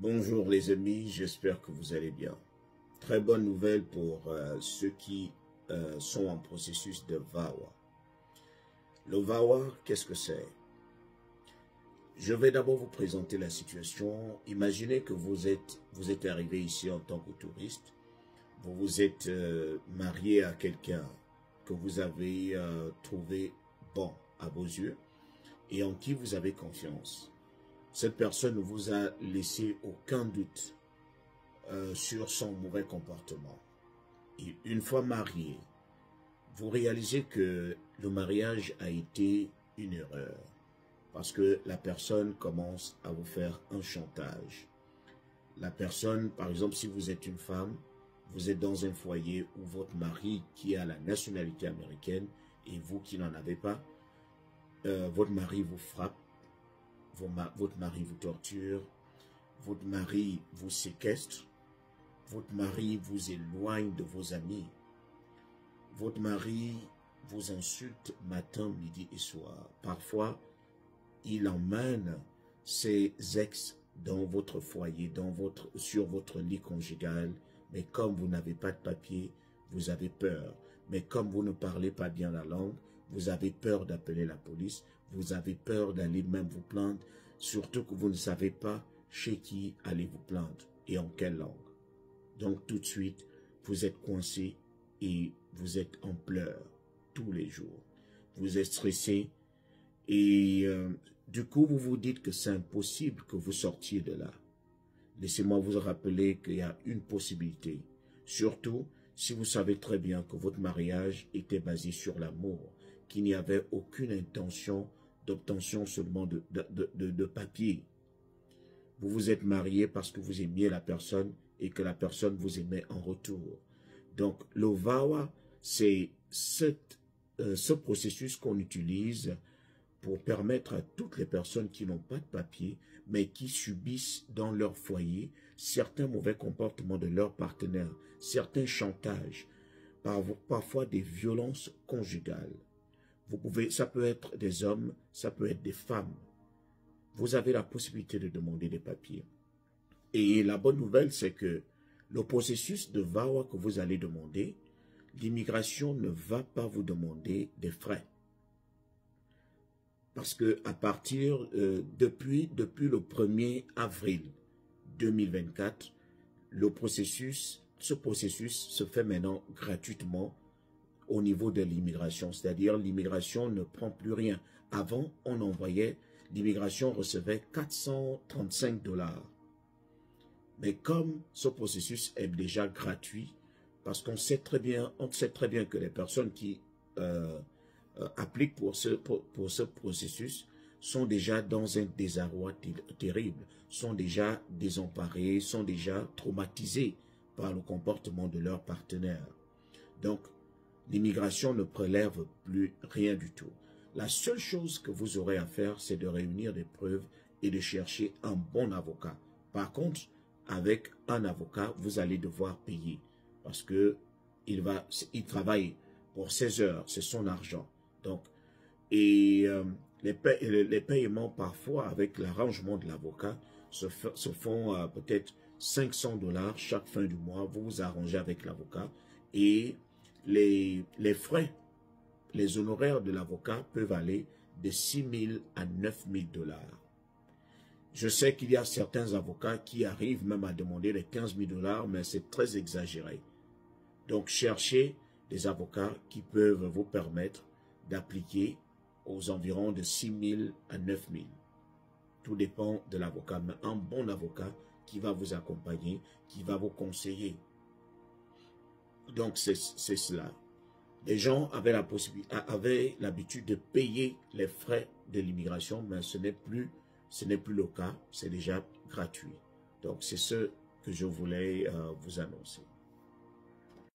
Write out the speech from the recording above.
Bonjour les amis, j'espère que vous allez bien. Très bonne nouvelle pour ceux qui sont en processus de VAWA. Le VAWA, qu'est-ce que c'est? Je vais d'abord vous présenter la situation. Imaginez que vous êtes arrivé ici en tant que touriste. Vous vous êtes marié à quelqu'un que vous avez trouvé bon à vos yeux et en qui vous avez confiance. Cette personne ne vous a laissé aucun doute sur son mauvais comportement. Et une fois marié, vous réalisez que le mariage a été une erreur. Parce que la personne commence à vous faire un chantage. La personne, par exemple, si vous êtes une femme, vous êtes dans un foyer où votre mari qui a la nationalité américaine et vous qui n'en avez pas, votre mari vous frappe, votre mari vous torture, votre mari vous séquestre, votre mari vous éloigne de vos amis, votre mari vous insulte matin, midi et soir. Parfois, il emmène ses ex dans votre foyer, sur votre lit conjugal, mais comme vous n'avez pas de papier, vous avez peur. Mais comme vous ne parlez pas bien la langue, vous avez peur d'appeler la police, vous avez peur d'aller même vous plaindre, surtout que vous ne savez pas chez qui allez vous plaindre et en quelle langue. Donc tout de suite, vous êtes coincé et vous êtes en pleurs tous les jours. Vous êtes stressé et du coup, vous vous dites que c'est impossible que vous sortiez de là. Laissez-moi vous rappeler qu'il y a une possibilité. Surtout, si vous savez très bien que votre mariage était basé sur l'amour, qu'il n'y avait aucune intention d'obtention seulement de papier. Vous vous êtes marié parce que vous aimiez la personne et que la personne vous aimait en retour. Donc, le VAWA, c'est ce processus qu'on utilise pour permettre à toutes les personnes qui n'ont pas de papier, mais qui subissent dans leur foyer certains mauvais comportements de leurs partenaires, certains chantages, parfois des violences conjugales. Ça peut être des hommes, ça peut être des femmes. Vous avez la possibilité de demander des papiers. Et la bonne nouvelle, c'est que le processus de VAWA que vous allez demander, l'immigration ne va pas vous demander des frais. Parce que à partir, depuis le 1er avril 2024, ce processus se fait maintenant gratuitement au niveau de l'immigration. C'est-à-dire l'immigration ne prend plus rien. Avant, on envoyait, l'immigration recevait 435 $. Mais comme ce processus est déjà gratuit, parce qu'on sait très bien que les personnes qui appliquent pour ce processus sont déjà dans un désarroi terrible, sont déjà désemparés, sont déjà traumatisés par le comportement de leurs partenaires. Donc, l'immigration ne prélève plus rien du tout. La seule chose que vous aurez à faire, c'est de réunir des preuves et de chercher un bon avocat. Par contre, avec un avocat, vous allez devoir payer parce que il travaille pour 16 heures, c'est son argent. Donc, et les paiements parfois avec l'arrangement de l'avocat se font peut-être 500 $ chaque fin du mois. Vous vous arrangez avec l'avocat et les frais, les honoraires de l'avocat peuvent aller de 6 000 à 9 000 $. Je sais qu'il y a certains avocats qui arrivent même à demander les 15 000 $, mais c'est très exagéré. Donc, cherchez des avocats qui peuvent vous permettre d'appliquer aux environs de 6 000 à 9 000. Tout dépend de l'avocat, mais un bon avocat qui va vous accompagner, qui va vous conseiller. Donc, c'est cela. Les gens avaient l'habitude de payer les frais de l'immigration, mais ce n'est plus le cas, c'est déjà gratuit. Donc, c'est ce que je voulais vous annoncer.